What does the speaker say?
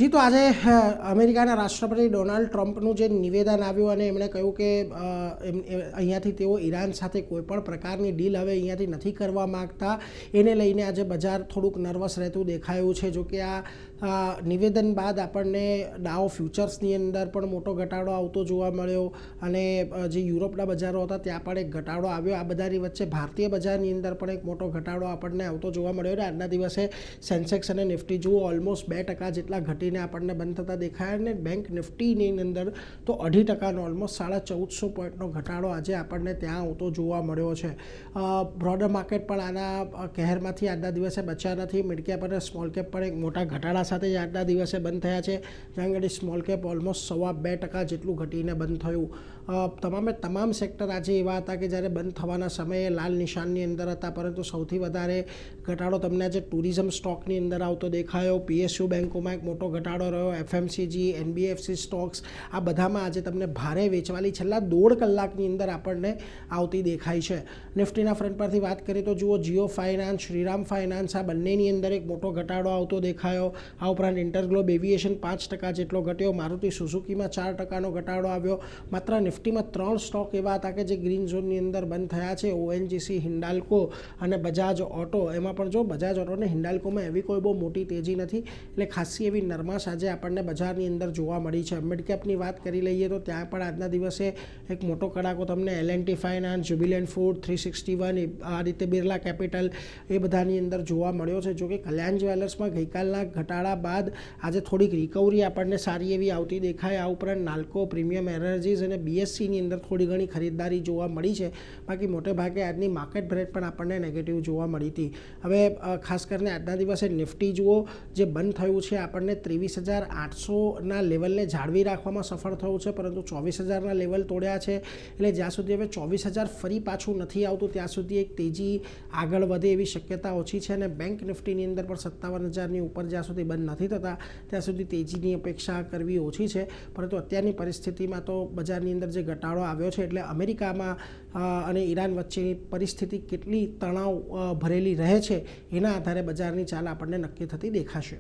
જી તો આજે અમેરિકાના રાષ્ટ્રપતિ ડોનાલ્ડ ટ્રમ્પનું જે નિવેદન આવ્યું અને એમણે કહ્યું કે અહીંયાથી તેઓ ઈરાન સાથે કોઈપણ પ્રકારની ડીલ હવે અહીંયાથી નથી કરવા માગતા, એને લઈને આજે બજાર થોડુંક નર્વસ રહેતું દેખાયું છે. જો કે આ નિવેદન બાદ આપણને ડાઉ ફ્યુચર્સની અંદર પણ મોટો ઘટાડો આવતો જોવા મળ્યો અને જે યુરોપના બજારો હતા ત્યાં પણ એક ઘટાડો આવ્યો. આ બધાની વચ્ચે ભારતીય બજારની અંદર પણ એક મોટો ઘટાડો આપણને આવતો જોવા મળ્યો અને આજના દિવસે સેન્સેક્સ અને નિફ્ટી જુઓ ઓલમોસ્ટ 2% જેટલા ઘટીને આપણને બંધ થતા દેખાય અને બેંક નિફ્ટીની અંદર તો 2.5%નો ઓલમોસ્ટ 1450 પોઈન્ટનો ઘટાડો આજે આપણને ત્યાં આવતો જોવા મળ્યો છે. બ્રોડર માર્કેટ પણ આના કહેરમાંથી આજના દિવસે બચ્યા નથી. મિડ કેપ અને સ્મોલ કેપ પણ એક મોટા ઘટાડા સાથે જ આજના દિવસે બંધ થયા છે. જ્યાં આગળ સ્મોલ કેપ ઓલમોસ્ટ 2.25% જેટલું ઘટીને બંધ થયું. તમામ સેક્ટર આજે એવા હતા કે જ્યારે બંધ થવાના સમયે લાલ નિશાનની અંદર હતા, પરંતુ સૌથી વધારે ઘટાડો તમને આજે ટુરિઝમ સ્ટોકની અંદર આવતો દેખાયો. PSU બેન્કોમાં એક મોટો ઘટાડો રહ્યો. FMCG, NBFC સ્ટોક્સ આ બધામાં આજે તમને ભારે વેચવાલી છેલ્લા 1.5 કલાકની અંદર આપણને આવતી દેખાય છે. નિફ્ટીના ફ્રન્ટ પરથી વાત કરીએ તો જુઓ જીઓ ફાઇનાન્સ, શ્રીરામ ફાઇનાન્સ આ બંનેની અંદર એક મોટો ઘટાડો આવતો દેખાયો. આ ઉપરાંત ઇન્ટરગ્લોબ એવિએશન 5% જેટલો ઘટ્યો. મારુતિ સુઝુકીમાં 4%નો ઘટાડો આવ્યો. માત્ર નિફ્ટીમાં 3 સ્ટોક એવા હતા કે જે ગ્રીન ઝોનની અંદર બંધ થયા છે. ONGC, હિન્ડાલ્કો અને બજાજ ઓટો. એમાં પણ જો બજાજ ઓટો અને હિન્ડાલ્કોમાં એવી કોઈ બહુ મોટી તેજી નથી, એટલે ખાસી એવી નરમાશ આજે આપણને બજારની અંદર જોવા મળી છે. મિડ કેપની વાત કરી લઈએ તો ત્યાં પણ આજના દિવસે એક મોટો કડાકો તમને L&T ફાઇનાન્સ, જ્યુબિલન્ટ ફૂડ, 361 આ રીતે બિરલા કેપિટલ એ બધાની અંદર જોવા મળ્યો છે. જો કે કલ્યાણ જ્વેલર્સમાં ગઈકાલના ઘટાડા બાદ આજે થોડીક રિકવરી આપણને સારી એવી આવતી દેખાય. આ ઉપરાંત નાલ્કો, પ્રીમિયમ એનર્જીઝ અને BSCની અંદર થોડી ઘણી ખરીદદારી જોવા મળી છે. બાકી મોટે ભાગે આજની માર્કેટ બ્રેડ પણ આપણને નેગેટિવ જોવા મળી હતી. હવે ખાસ કરીને આજના દિવસે નિફ્ટી જુઓ જે બંધ થયું છે આપણને 23,800ના લેવલને જાળવી રાખવામાં સફળ થયું છે, પરંતુ 24,000ના લેવલ તોડ્યા છે. એટલે જ્યાં સુધી હવે 24,000 ફરી પાછું નથી આવતું ત્યાં સુધી એક તેજી આગળ વધે એવી શક્યતા ઓછી છે. અને બેંક નિફ્ટીની અંદર પણ 57,000ની ઉપર જ્યાં સુધી બંધ નથી થતા ત્યાં સુધી તેજીની અપેક્ષા કરવી ઓછી છે. પરંતુ અત્યારની પરિસ્થિતિમાં તો બજારની અંદર જે ઘટાડો આવ્યો છે એટલે અમેરિકામાં અને ઈરાન વચ્ચેની પરિસ્થિતિ કેટલી તણાવ ભરેલી રહે છે એના આધારે બજારની ચાલ આપણને નક્કી થતી દેખાશે.